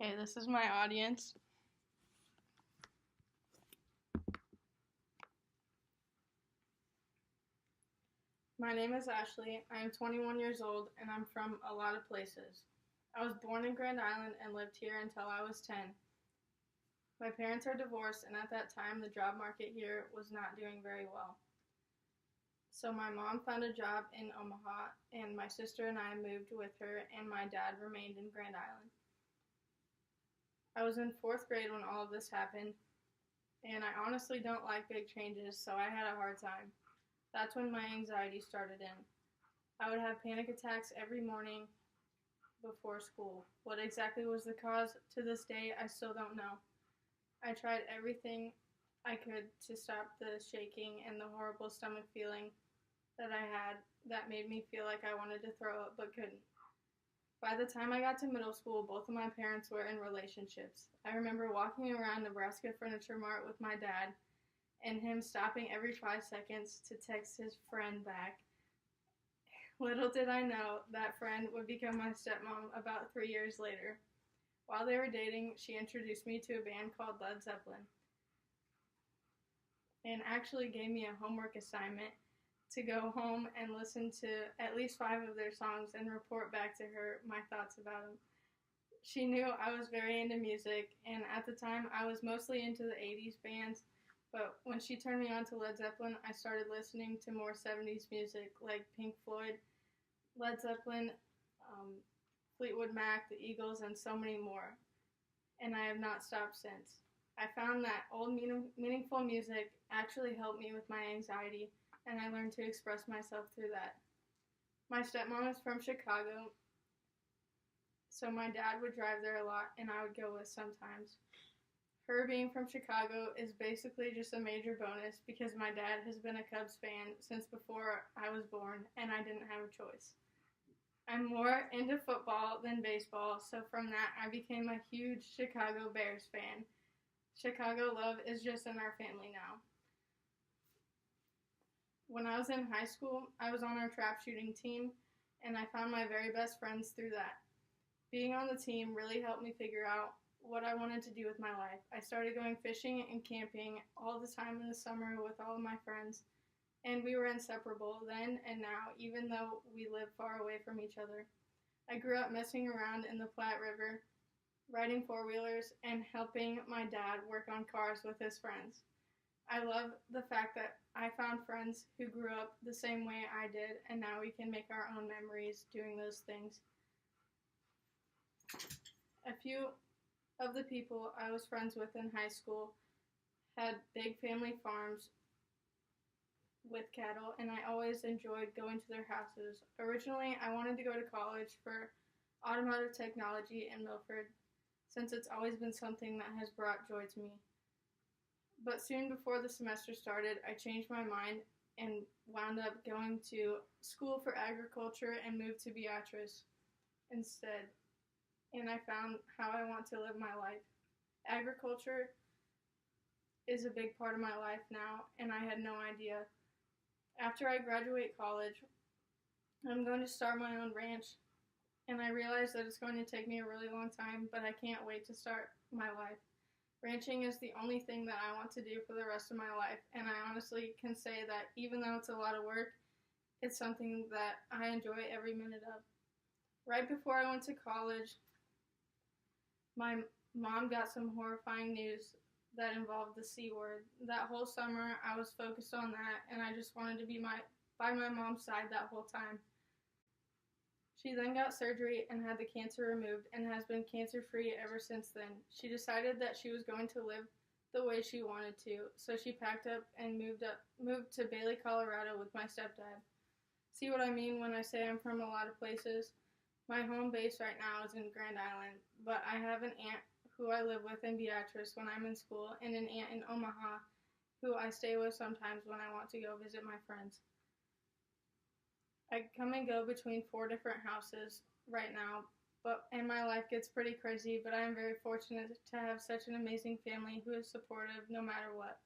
Okay, this is my audience. My name is Ashley. I am 21 years old and I'm from a lot of places. I was born in Grand Island and lived here until I was 10. My parents are divorced, and at that time, the job market here was not doing very well. So my mom found a job in Omaha, and my sister and I moved with her, and my dad remained in Grand Island. I was in fourth grade when all of this happened, and I honestly don't like big changes, so I had a hard time. That's when my anxiety started in. I would have panic attacks every morning before school. What exactly was the cause to this day, I still don't know. I tried everything I could to stop the shaking and the horrible stomach feeling that I had that made me feel like I wanted to throw up but couldn't. By the time I got to middle school, both of my parents were in relationships. I remember walking around Nebraska Furniture Mart with my dad and him stopping every 5 seconds to text his friend back. Little did I know that friend would become my stepmom about 3 years later. While they were dating, she introduced me to a band called Led Zeppelin and actually gave me a homework assignment to go home and listen to at least 5 of their songs and report back to her my thoughts about them. She knew I was very into music, and at the time I was mostly into the 80s bands, but when she turned me on to Led Zeppelin, I started listening to more 70s music like Pink Floyd, Led Zeppelin, Fleetwood Mac, the Eagles, and so many more, and I have not stopped since. I found that old meaningful music actually helped me with my anxiety, and I learned to express myself through that. My stepmom is from Chicago, so my dad would drive there a lot, and I would go with sometimes. Her being from Chicago is basically just a major bonus because my dad has been a Cubs fan since before I was born, and I didn't have a choice. I'm more into football than baseball, so from that I became a huge Chicago Bears fan. Chicago love is just in our family now. When I was in high school, I was on our trap shooting team, and I found my very best friends through that. Being on the team really helped me figure out what I wanted to do with my life. I started going fishing and camping all the time in the summer with all of my friends, and we were inseparable then and now, even though we live far away from each other. I grew up messing around in the Platte River, riding four-wheelers, and helping my dad work on cars with his friends. I love the fact that I found friends who grew up the same way I did, and now we can make our own memories doing those things. A few of the people I was friends with in high school had big family farms with cattle, and I always enjoyed going to their houses. Originally, I wanted to go to college for automotive technology in Milford, since it's always been something that has brought joy to me. But soon before the semester started, I changed my mind and wound up going to school for agriculture and moved to Beatrice instead. And I found how I want to live my life. Agriculture is a big part of my life now, and I had no idea. After I graduate college, I'm going to start my own ranch, and I realize that it's going to take me a really long time, but I can't wait to start my life. Ranching is the only thing that I want to do for the rest of my life, and I honestly can say that even though it's a lot of work, it's something that I enjoy every minute of. Right before I went to college, my mom got some horrifying news that involved the C word. That whole summer, I was focused on that, and I just wanted to be by my mom's side that whole time. She then got surgery and had the cancer removed and has been cancer-free ever since then. She decided that she was going to live the way she wanted to, so she packed up and moved to Bailey, Colorado with my stepdad. See what I mean when I say I'm from a lot of places? My home base right now is in Grand Island, but I have an aunt who I live with in Beatrice when I'm in school, and an aunt in Omaha who I stay with sometimes when I want to go visit my friends. I come and go between 4 different houses right now, and my life gets pretty crazy, but I am very fortunate to have such an amazing family who is supportive no matter what.